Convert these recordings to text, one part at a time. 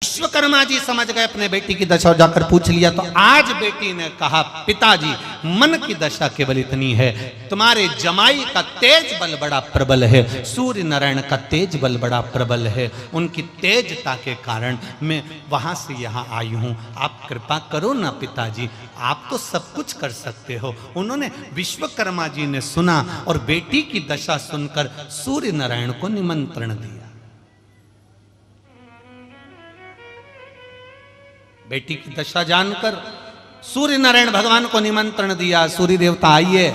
विश्वकर्मा जी समझ गए अपने बेटी की दशा और जाकर पूछ लिया। तो आज बेटी ने कहा, पिताजी मन की दशा केवल इतनी है, तुम्हारे जमाई का तेज बल बड़ा प्रबल है, सूर्य नारायण का तेज बल बड़ा प्रबल है, उनकी तेजता के कारण मैं वहां से यहाँ आई हूँ, आप कृपा करो ना पिताजी, आप तो सब कुछ कर सकते हो। उन्होंने विश्वकर्मा जी ने सुना और बेटी की दशा सुनकर सूर्य नारायण को निमंत्रण दिया। बेटी की दशा जानकर सूर्य नारायण भगवान को निमंत्रण दिया, सूर्य देवता आइए,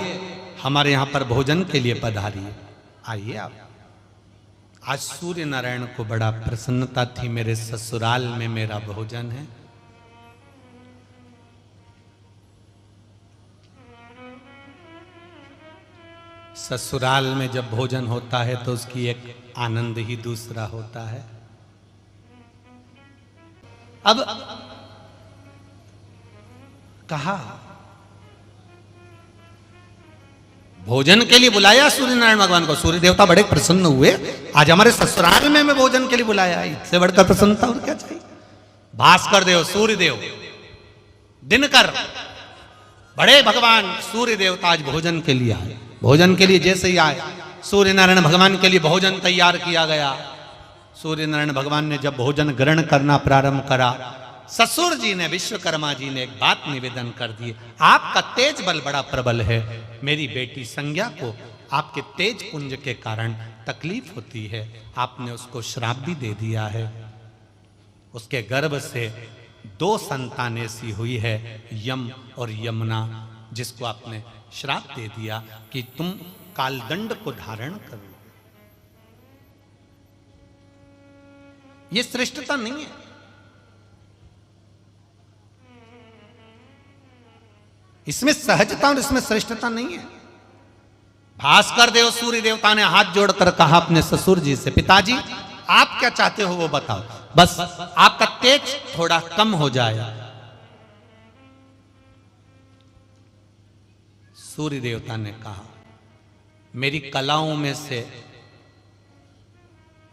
हमारे यहां पर भोजन के लिए पधारिए, आइए आप। आज सूर्य नारायण को बड़ा प्रसन्नता थी, मेरे ससुराल में मेरा भोजन है। ससुराल में जब भोजन होता है तो उसकी एक आनंद ही दूसरा होता है। अब कहा, भोजन के लिए बुलाया सूर्य नारायण भगवान को, सूर्य देवता बड़े प्रसन्न हुए, आज हमारे ससुराल में मैं भोजन के लिए बुलाया, इससे बढ़कर प्रसन्नता और क्या चाहिए। भास्कर देव, सूर्य देव, दिनकर, बड़े भगवान सूर्य देवता आज भोजन के लिए आए। भोजन के लिए जैसे ही आए, सूर्य नारायण भगवान के लिए भोजन तैयार किया गया। सूर्य नारायण भगवान ने जब भोजन ग्रहण करना प्रारंभ करा, ससुर जी ने, विश्वकर्मा जी ने एक बात निवेदन कर दी, आपका तेज बल बड़ा प्रबल है, मेरी बेटी संज्ञा को आपके तेज पुंज के कारण तकलीफ होती है, आपने उसको श्राप भी दे दिया है। उसके गर्भ से 2 संतान ऐसी हुई है, यम और यमुना, जिसको आपने श्राप दे दिया कि तुम कालदंड को धारण करो। ये श्रेष्ठता नहीं है। इसमें सहजता और इसमें श्रेष्ठता नहीं है। भास्कर देव, सूर्य देवता ने हाथ जोड़कर कहा अपने ससुर जी से, पिताजी आप क्या चाहते हो वो बताओ, बस आपका तेज थोड़ा कम हो जाए। सूर्य देवता ने कहा, मेरी कलाओं में से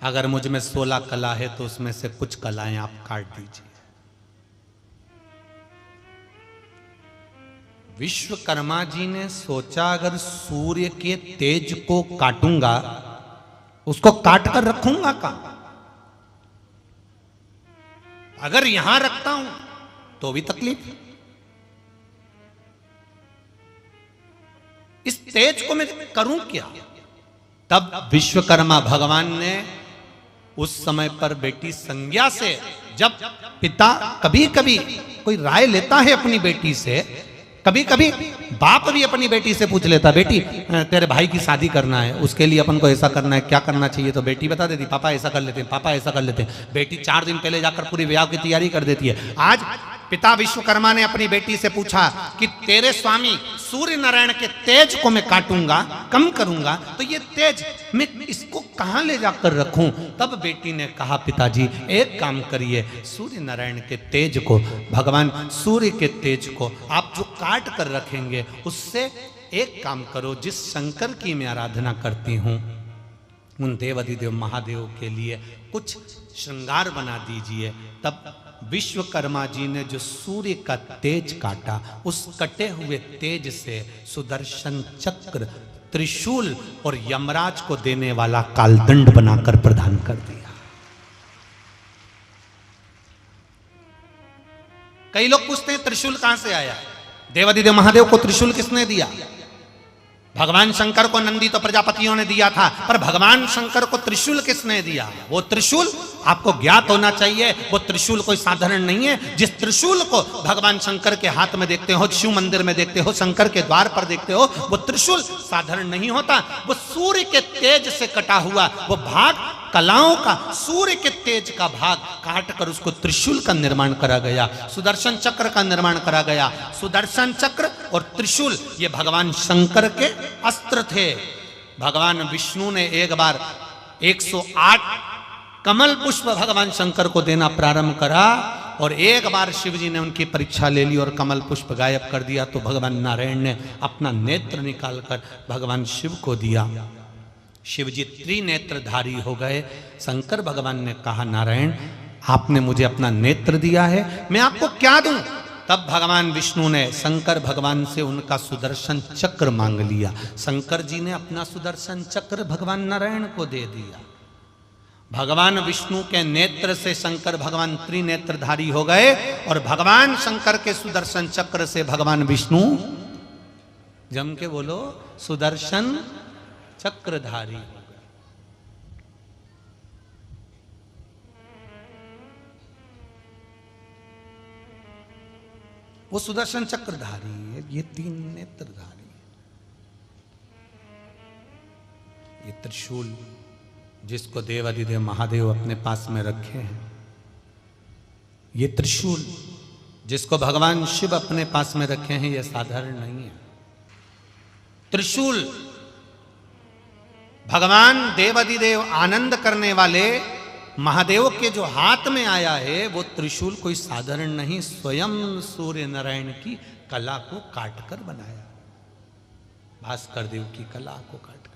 अगर मुझ में 16 कला है तो उसमें से कुछ कलाएं आप काट दीजिए। विश्वकर्मा जी ने सोचा, अगर सूर्य के तेज को काटूंगा, उसको काट कर रखूंगा कहां? अगर यहां रखता हूं तो भी तकलीफ, इस तेज को मैं करूं क्या? तब विश्वकर्मा भगवान ने उस समय पर बेटी संज्ञा से, जब पिता कभी कभी कोई राय लेता है अपनी बेटी से, कभी कभी बाप भी अपनी बेटी से पूछ लेता, बेटी तेरे भाई की शादी करना है, उसके लिए अपन को ऐसा करना है, क्या करना चाहिए? तो बेटी बता देती, पापा ऐसा कर लेते हैं, पापा ऐसा कर लेते हैं। बेटी 4 दिन पहले जाकर पूरी विवाह की तैयारी कर देती है। आज पिता विश्वकर्मा ने अपनी बेटी से पूछा कि तेरे स्वामी सूर्य नारायण के तेज को मैं काटूंगा, कम करूंगा, तो ये तेज मैं इसको कहां ले जाकर रखूं? तब बेटी ने कहा, पिताजी एक काम करिए, सूर्य नारायण के तेज को, भगवान सूर्य के तेज को आप जो काट कर रखेंगे, उससे एक काम करो, जिस शंकर की मैं आराधना करती हूं, उन देवाधिदेव महादेव के लिए कुछ श्रृंगार बना दीजिए। तब विश्वकर्मा जी ने जो सूर्य का तेज काटा, उस कटे हुए तेज से सुदर्शन चक्र, त्रिशूल और यमराज को देने वाला कालदंड बनाकर प्रदान कर दिया। कई लोग पूछते हैं त्रिशूल कहां से आया? देवाधिदेव महादेव को त्रिशूल किसने दिया? भगवान शंकर को नंदी तो प्रजापतियों ने दिया था, पर भगवान शंकर को त्रिशूल किसने दिया? वो त्रिशूल आपको ज्ञात होना चाहिए, वो त्रिशूल कोई साधारण नहीं है। जिस त्रिशूल को भगवान शंकर के हाथ में देखते हो, शिव मंदिर में देखते हो, शंकर के द्वार पर देखते हो, वो त्रिशूल साधारण नहीं होता। वो सूर्य के तेज से कटा हुआ वो भाग, कलाओं का, सूर्य के तेज का भाग काट कर उसको त्रिशूल का निर्माण करा गया, सुदर्शन चक्र का निर्माण करा गया। सुदर्शन चक्र और त्रिशूल ये भगवान शंकर के अस्त्र थे। भगवान विष्णु ने एक बार 108 कमल पुष्प भगवान शंकर को देना प्रारंभ करा, और एक बार शिव जी ने उनकी परीक्षा ले ली और कमल पुष्प गायब कर दिया। तो भगवान नारायण ने अपना नेत्र निकालकर भगवान शिव को दिया। शिव जी त्रिनेत्रधारी हो गए। शंकर भगवान ने कहा, नारायण आपने मुझे अपना नेत्र दिया है, मैं आपको क्या दूं? तब भगवान विष्णु ने शंकर भगवान से उनका सुदर्शन चक्र मांग लिया। शंकर जी ने अपना सुदर्शन चक्र भगवान नारायण को दे दिया। भगवान विष्णु के नेत्र से शंकर भगवान त्रिनेत्रधारी हो गए और भगवान शंकर के सुदर्शन चक्र से भगवान विष्णु, जम के बोलो, सुदर्शन चक्रधारी हो गए। वो सुदर्शन चक्रधारी है, ये तीन नेत्रधारी। ये त्रिशूल जिसको देवाधिदेव महादेव अपने पास में रखे हैं, ये त्रिशूल जिसको भगवान शिव अपने पास में रखे हैं, ये साधारण नहीं है। त्रिशूल भगवान देवाधिदेव आनंद करने वाले महादेव के जो हाथ में आया है, वो त्रिशूल कोई साधारण नहीं, स्वयं सूर्य नारायण की कला को काटकर बनाया। भास्कर देव की कला को काटकर।